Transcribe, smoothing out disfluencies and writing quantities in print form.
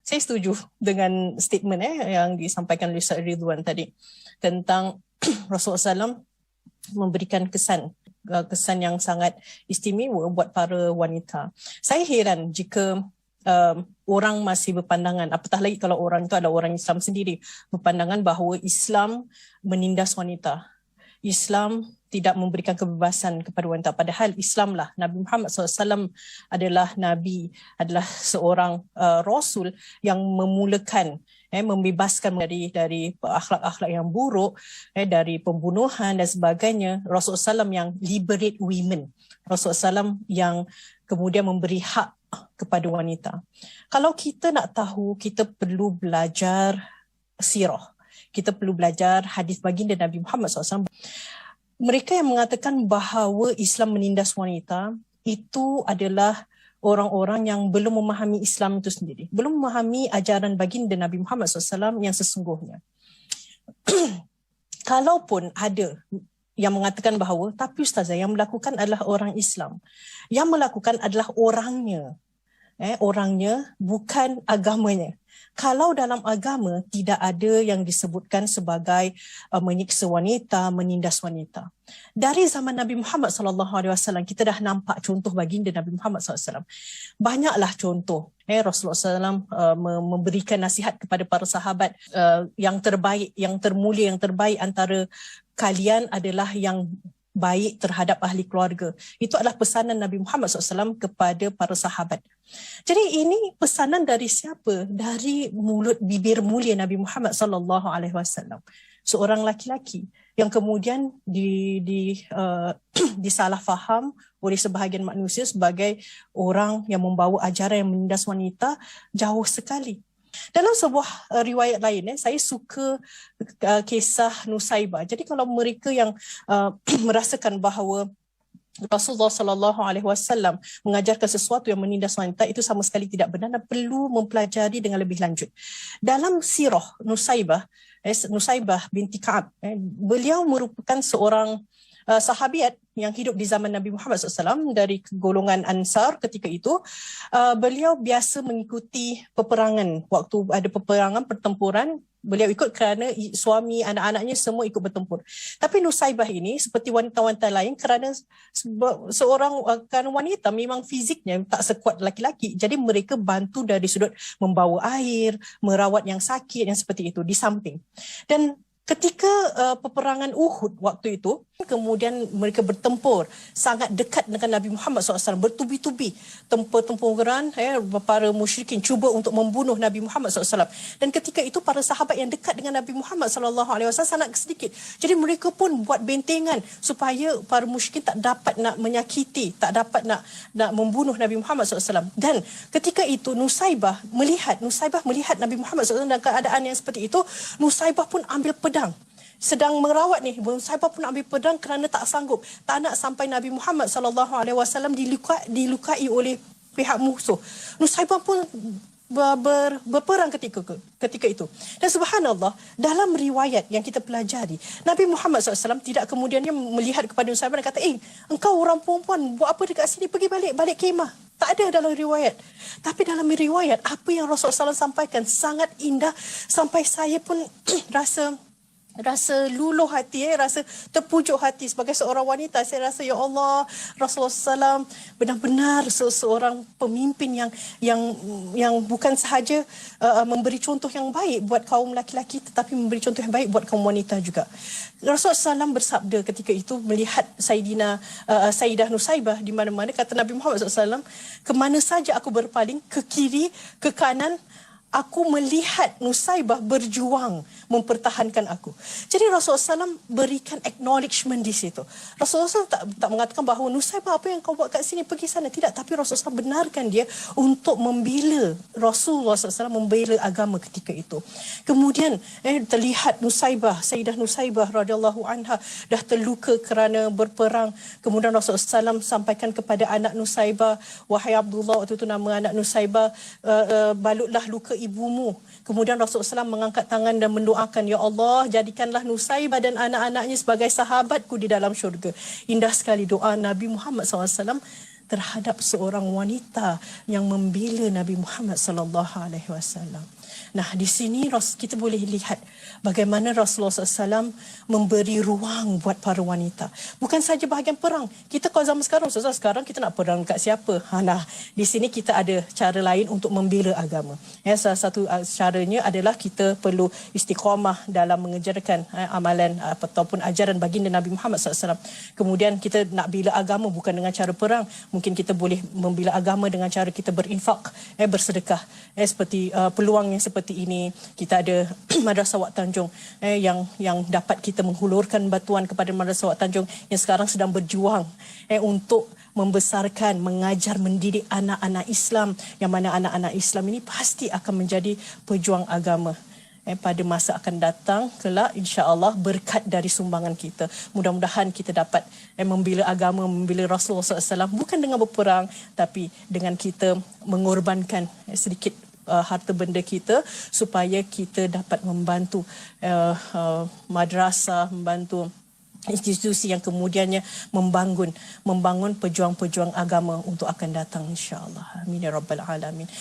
saya setuju dengan statement yang disampaikan oleh Ustaz Ridwan tadi tentang Rasulullah SAW memberikan kesan yang sangat istimewa buat para wanita. Saya heran jika orang masih berpandangan, apatah lagi kalau orang itu adalah orang Islam sendiri, berpandangan bahawa Islam menindas wanita. Islam tidak memberikan kebebasan kepada wanita. Padahal Islamlah, Nabi Muhammad SAW adalah Nabi, adalah seorang Rasul yang memulakan, membebaskan dari akhlak-akhlak yang buruk, dari pembunuhan dan sebagainya. Rasulullah SAW yang liberate women. Rasulullah SAW yang kemudian memberi hak kepada wanita. Kalau kita nak tahu, kita perlu belajar sirah. Kita perlu belajar hadis baginda Nabi Muhammad SAW. Mereka yang mengatakan bahawa Islam menindas wanita, itu adalah orang-orang yang belum memahami Islam itu sendiri. Belum memahami ajaran baginda Nabi Muhammad SAW yang sesungguhnya. Kalaupun ada yang mengatakan bahawa, tapi Ustazah, yang melakukan adalah orang Islam. Yang melakukan adalah orangnya. Orangnya, bukan agamanya. Kalau dalam agama tidak ada yang disebutkan sebagai menyiksa wanita, menindas wanita. Dari zaman Nabi Muhammad SAW, kita dah nampak contoh baginda Nabi Muhammad SAW. Banyaklah contoh. Rasulullah SAW memberikan nasihat kepada para sahabat, yang terbaik, yang termulia, yang terbaik antara kalian adalah yang baik terhadap ahli keluarga. Itu adalah pesanan Nabi Muhammad SAW kepada para sahabat. Jadi ini pesanan dari siapa? Dari mulut bibir mulia Nabi Muhammad SAW. Seorang laki-laki yang kemudian disalah faham oleh sebahagian manusia sebagai orang yang membawa ajaran yang menindas wanita jauh sekali. Dalam sebuah riwayat lain, saya suka kisah Nusaibah. Jadi kalau mereka yang merasakan bahawa Rasulullah SAW mengajarkan sesuatu yang menindas wanita, itu sama sekali tidak benar dan perlu mempelajari dengan lebih lanjut. Dalam sirah Nusaibah binti Ka'ab, beliau merupakan seorang sahabiat yang hidup di zaman Nabi Muhammad SAW dari golongan Ansar ketika itu. Beliau biasa mengikuti peperangan. Waktu ada peperangan, pertempuran, beliau ikut kerana suami, anak-anaknya semua ikut bertempur. Tapi Nusaibah ini seperti wanita-wanita lain, kerana wanita memang fiziknya tak sekuat laki-laki. Jadi mereka bantu dari sudut membawa air, merawat yang sakit, yang seperti itu di samping. Dan ketika peperangan Uhud waktu itu, kemudian mereka bertempur sangat dekat dengan Nabi Muhammad SAW, bertubi-tubi tempuran, para musyrikin cuba untuk membunuh Nabi Muhammad SAW. Dan ketika itu para sahabat yang dekat dengan Nabi Muhammad SAW sangat sedikit. Jadi mereka pun buat bentengan supaya para musyrikin tak dapat nak menyakiti, tak dapat nak membunuh Nabi Muhammad SAW. Dan ketika itu Nusaibah melihat Nabi Muhammad SAW dalam keadaan yang seperti itu. Nusaibah pun ambil pedang, sedang merawat ni. Nusaibah pun ambil pedang kerana tak sanggup, tak nak sampai Nabi Muhammad SAW dilukai oleh pihak musuh. Nusaibah pun berperang ketika itu. Dan subhanallah, dalam riwayat yang kita pelajari, Nabi Muhammad SAW tidak kemudiannya melihat kepada Nusaibah dan kata, engkau orang perempuan, buat apa dekat sini, pergi balik kemah. Tak ada dalam riwayat. Tapi dalam riwayat, apa yang Rasulullah SAW sampaikan sangat indah, sampai saya pun rasa luluh hati, rasa terpujuk hati sebagai seorang wanita. Saya rasa, ya Allah, Rasulullah SAW benar-benar seorang pemimpin yang bukan sahaja memberi contoh yang baik buat kaum laki-laki, tetapi memberi contoh yang baik buat kaum wanita juga. Rasulullah SAW bersabda ketika itu melihat Sayyidah Nusaibah di mana-mana, kata Nabi Muhammad SAW, kemana saja aku berpaling, ke kiri, ke kanan, aku melihat Nusaibah berjuang mempertahankan aku. Jadi Rasulullah SAW berikan acknowledgement di situ. Rasulullah SAW tak mengatakan bahawa Nusaibah, apa yang kau buat kat sini, pergi sana. Tidak, tapi Rasulullah SAW benarkan dia untuk membela. Rasulullah SAW membela agama ketika itu. Kemudian terlihat Sayyidah Nusaibah radhiyallahu anha dah terluka kerana berperang. Kemudian Rasulullah SAW sampaikan kepada anak Nusaibah, wahai Abdullah, waktu itu nama anak Nusaibah, balutlah luka ibumu. Kemudian Rasulullah SAW mengangkat tangan dan mendoakan, ya Allah, jadikanlah Nusaibah dan anak-anaknya sebagai sahabatku di dalam syurga. Indah sekali doa Nabi Muhammad SAW. terhadap seorang wanita yang membela Nabi Muhammad sallallahu alaihi wasallam. Nah, di sini kita boleh lihat bagaimana Rasulullah SAW memberi ruang buat para wanita. Bukan saja bahagian perang. Kita kalau zaman sekarang kita nak perang kat siapa? Nah, di sini kita ada cara lain untuk membela agama. Salah satu caranya adalah kita perlu istiqamah dalam mengejarkan amalan ataupun ajaran baginda Nabi Muhammad SAW. Kemudian kita nak bela agama bukan dengan cara perang. Mungkin kita boleh membela agama dengan cara kita berinfak, bersedekah. Seperti peluang yang seperti ini, kita ada Madrasah Wak Tanjung yang dapat kita menghulurkan bantuan kepada Madrasah Wak Tanjung yang sekarang sedang berjuang untuk membesarkan, mengajar, mendidik anak-anak Islam, yang mana anak-anak Islam ini pasti akan menjadi pejuang agama pada masa akan datang kelak, insya-Allah berkat dari sumbangan kita. Mudah-mudahan kita dapat membela agama, membela Rasulullah SAW bukan dengan berperang, tapi dengan kita mengorbankan sedikit harta benda kita supaya kita dapat membantu madrasah, membantu institusi yang kemudiannya membangun pejuang-pejuang agama untuk akan datang, insya-Allah. Amin ya rabbal alamin.